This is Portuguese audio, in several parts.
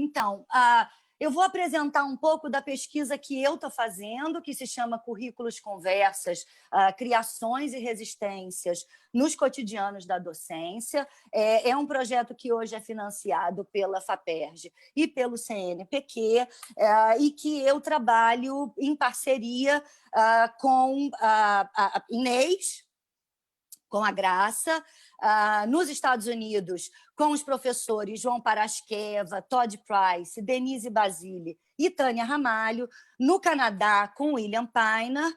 Então, eu vou apresentar um pouco da pesquisa que eu estou fazendo, que se chama Currículos Conversas, Criações e Resistências nos Cotidianos da Docência. É um projeto que hoje é financiado pela FAPERJ e pelo CNPq, e que eu trabalho em parceria com a Inês, com a Graça, nos Estados Unidos, com os professores João Parasqueva, Todd Price, Denise Basile e Tânia Ramalho, no Canadá, com William Painter,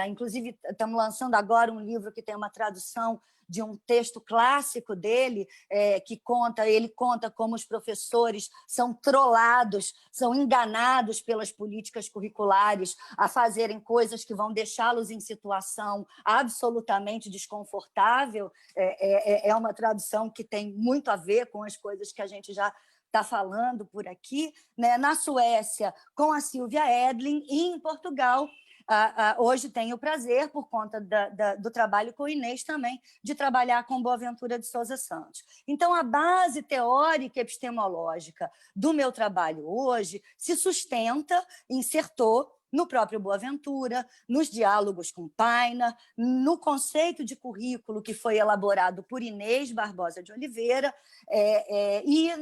inclusive estamos lançando agora um livro que tem uma tradução de um texto clássico dele, ele conta como os professores são trollados, são enganados pelas políticas curriculares a fazerem coisas que vão deixá-los em situação absolutamente desconfortável. É uma tradução que tem muito a ver com as coisas que a gente já está falando por aqui, né? Na Suécia, com a Silvia Edlin, e em Portugal, hoje tenho o prazer, por conta do trabalho com o Inês também, de trabalhar com Boaventura de Sousa Santos. Então, a base teórica e epistemológica do meu trabalho hoje se sustenta, insertou no próprio Boaventura, nos diálogos com Painter, no conceito de currículo que foi elaborado por Inês Barbosa de Oliveira, e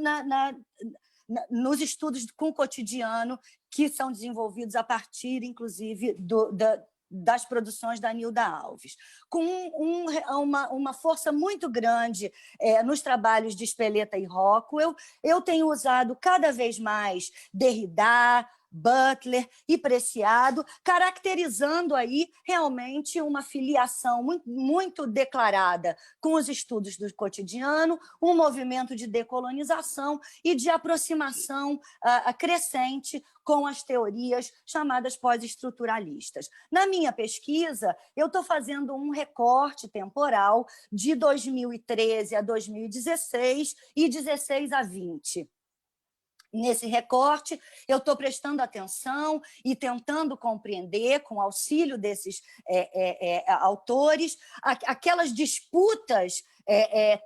nos estudos com o cotidiano que são desenvolvidos a partir, inclusive, das produções da Nilda Alves, com uma força muito grande nos trabalhos de Speleta e Rockwell. Eu tenho usado cada vez mais Derrida, Butler e Preciado, caracterizando aí realmente uma filiação muito, muito declarada com os estudos do cotidiano, um movimento de decolonização e de aproximação crescente com as teorias chamadas pós-estruturalistas. Na minha pesquisa, eu estou fazendo um recorte temporal de 2013 a 2016 e 16 a 20. Nesse recorte, eu estou prestando atenção e tentando compreender, com o auxílio desses autores, aquelas disputas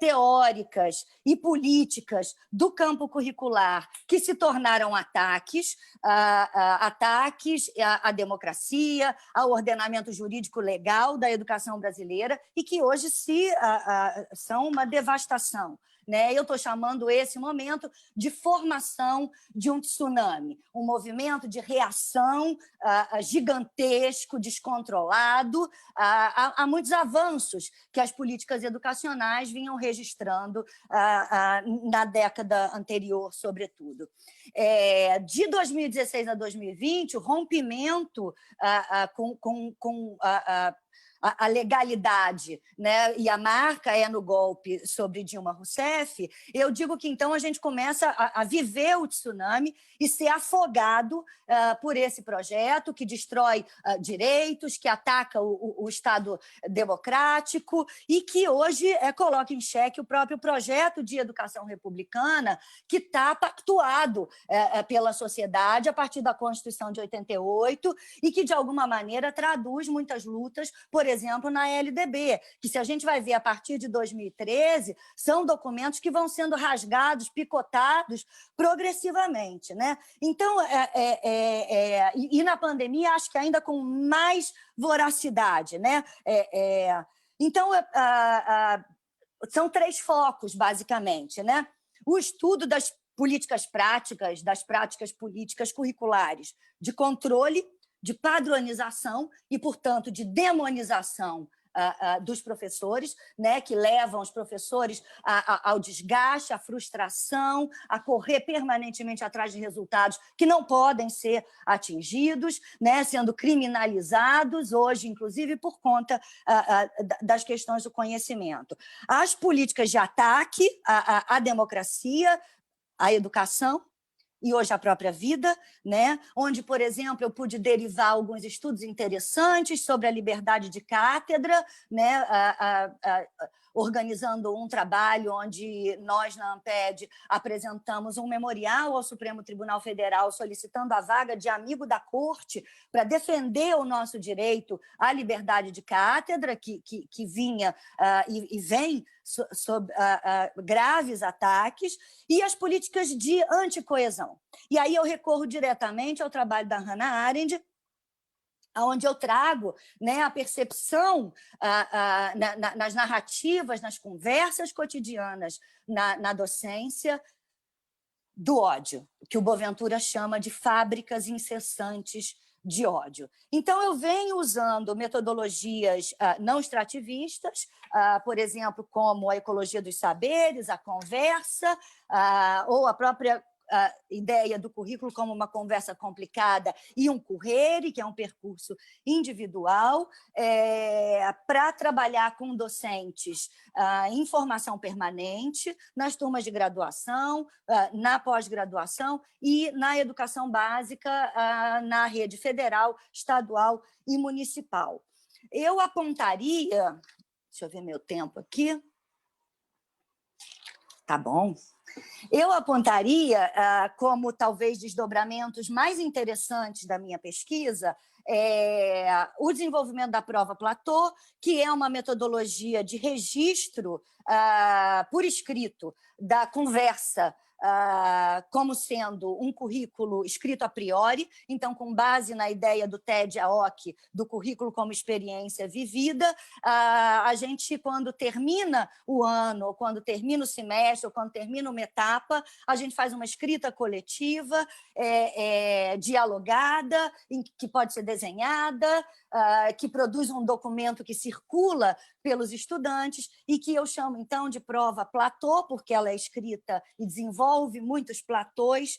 teóricas e políticas do campo curricular que se tornaram ataques à democracia, ao ordenamento jurídico legal da educação brasileira, e que hoje são uma devastação. Eu estou chamando esse momento de formação de um tsunami, um movimento de reação gigantesco, descontrolado, a muitos avanços que as políticas educacionais vinham registrando na década anterior, sobretudo. De 2016 a 2020, o rompimento com a legalidade, né, e a marca no golpe sobre Dilma Rousseff, eu digo que, então, a gente começa a viver o tsunami e ser afogado por esse projeto que destrói direitos, que ataca o Estado democrático e que hoje coloca em xeque o próprio projeto de educação republicana que está pactuado pela sociedade a partir da Constituição de 88 e que, de alguma maneira, traduz muitas lutas, por exemplo, na LDB, que, se a gente vai ver a partir de 2013, são documentos que vão sendo rasgados, picotados progressivamente, né? Então, e na pandemia, acho que ainda com mais voracidade, né? Então, são 3 focos, basicamente, né? O estudo das políticas práticas, das práticas políticas curriculares, de controle, de padronização e, portanto, de demonização dos professores, né, que levam os professores ao desgaste, à frustração, a correr permanentemente atrás de resultados que não podem ser atingidos, né, sendo criminalizados hoje, inclusive, por conta das questões do conhecimento. As políticas de ataque à democracia, à educação, e hoje a própria vida, né? Onde, por exemplo, eu pude derivar alguns estudos interessantes sobre a liberdade de cátedra, né? organizando um trabalho onde nós, na ANPED, apresentamos um memorial ao Supremo Tribunal Federal solicitando a vaga de amigo da corte para defender o nosso direito à liberdade de cátedra, que vinha e vem sob graves ataques, e as políticas de anticoesão. E aí eu recorro diretamente ao trabalho da Hannah Arendt, onde eu trago, né, a percepção nas narrativas, nas conversas cotidianas, na docência, do ódio, que o Boaventura chama de fábricas incessantes de ódio. Então, eu venho usando metodologias não extrativistas, por exemplo, como a ecologia dos saberes, a conversa, ou a própria a ideia do currículo como uma conversa complicada e um currere, que é um percurso individual, para trabalhar com docentes em formação permanente, nas turmas de graduação, na pós-graduação e na educação básica, na rede federal, estadual e municipal. Eu apontaria... Deixa eu ver meu tempo aqui. Tá bom. Eu apontaria como talvez desdobramentos mais interessantes da minha pesquisa o desenvolvimento da prova Platô, que é uma metodologia de registro por escrito da conversa como sendo um currículo escrito a priori, então, com base na ideia do TED-AOC, do currículo como experiência vivida, a gente, quando termina o ano, ou quando termina o semestre, ou quando termina uma etapa, a gente faz uma escrita coletiva, dialogada, que pode ser desenhada, que produz um documento que circula pelos estudantes e que eu chamo, então, de prova Platô, porque ela é escrita e desenvolve muitos platôs,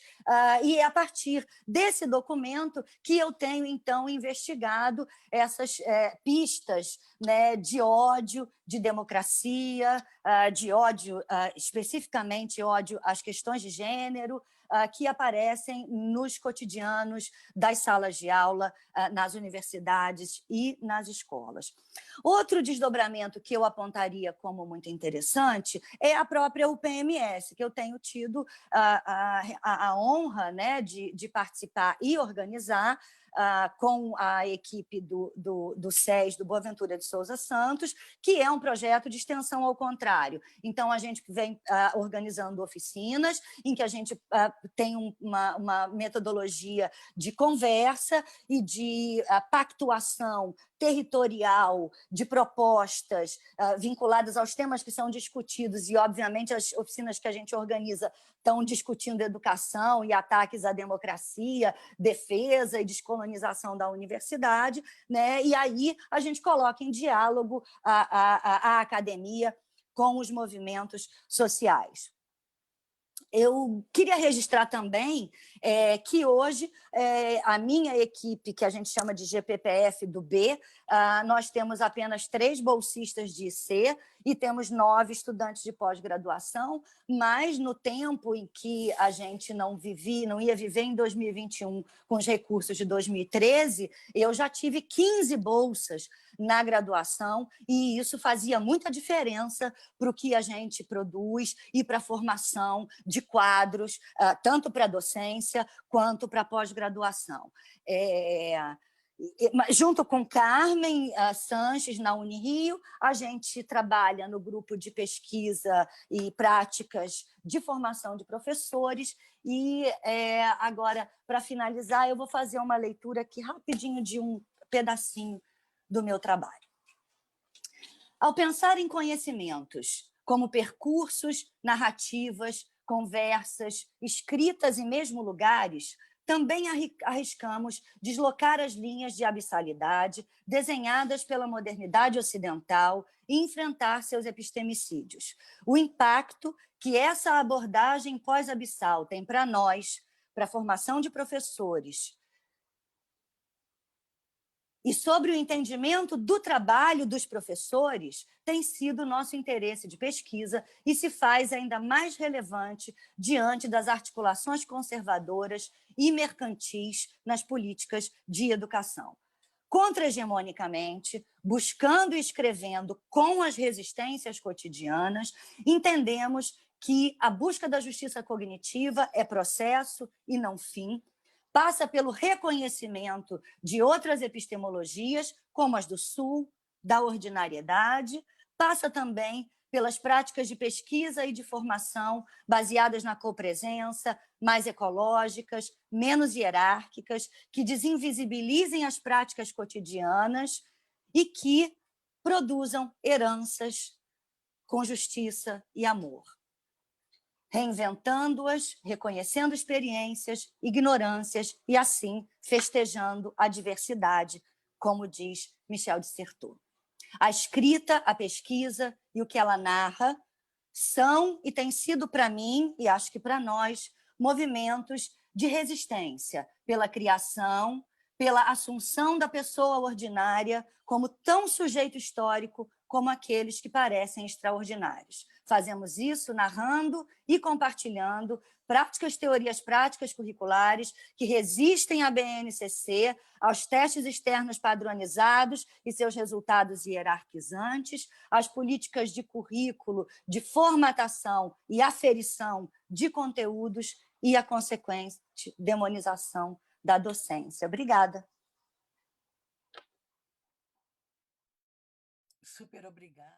e é a partir desse documento que eu tenho, então, investigado essas pistas, né, de ódio, de democracia, de ódio, especificamente ódio às questões de gênero, que aparecem nos cotidianos das salas de aula, nas universidades e nas escolas. Outro desdobramento que eu apontaria como muito interessante é a própria UPMS, que eu tenho tido a honra, né, de participar e organizar, com a equipe do SES, do Boaventura de Souza Santos, que é um projeto de extensão ao contrário. Então, a gente vem organizando oficinas em que a gente tem uma metodologia de conversa e de pactuação territorial, de propostas vinculadas aos temas que são discutidos e, obviamente, as oficinas que a gente organiza estão discutindo educação e ataques à democracia, defesa e descolonização da universidade, né? E aí a gente coloca em diálogo a academia com os movimentos sociais. Eu queria registrar também que hoje a minha equipe, que a gente chama de GPPF do B, nós temos apenas 3 bolsistas de IC e temos 9 estudantes de pós-graduação, mas no tempo em que a gente não ia viver em 2021 com os recursos de 2013, eu já tive 15 bolsas na graduação, e isso fazia muita diferença para o que a gente produz e para a formação de quadros, tanto para a docência quanto para a pós-graduação. Junto com Carmen Sanches, na Unirio, a gente trabalha no grupo de pesquisa e práticas de formação de professores, e agora, para finalizar, eu vou fazer uma leitura aqui rapidinho de um pedacinho do meu trabalho. Ao pensar em conhecimentos como percursos, narrativas, conversas, escritas e mesmo lugares, também arriscamos deslocar as linhas de abissalidade desenhadas pela modernidade ocidental e enfrentar seus epistemicídios. O impacto que essa abordagem pós-abissal tem para nós, para a formação de professores, e sobre o entendimento do trabalho dos professores, tem sido nosso interesse de pesquisa e se faz ainda mais relevante diante das articulações conservadoras e mercantis nas políticas de educação. contra-hegemonicamente, buscando e escrevendo com as resistências cotidianas, entendemos que a busca da justiça cognitiva é processo e não fim, passa pelo reconhecimento de outras epistemologias, como as do Sul, da ordinariedade, passa também pelas práticas de pesquisa e de formação baseadas na copresença, mais ecológicas, menos hierárquicas, que desinvisibilizem as práticas cotidianas e que produzam heranças com justiça e amor, reinventando-as, reconhecendo experiências, ignorâncias e, assim, festejando a diversidade, como diz Michel de Certeau. A escrita, a pesquisa e o que ela narra são e têm sido para mim, e acho que para nós, movimentos de resistência pela criação, pela assunção da pessoa ordinária como tão sujeito histórico como aqueles que parecem extraordinários. Fazemos isso narrando e compartilhando teorias práticas curriculares que resistem à BNCC, aos testes externos padronizados e seus resultados hierarquizantes, às políticas de currículo, de formatação e aferição de conteúdos e a consequente demonização da docência. Obrigada. Super obrigada.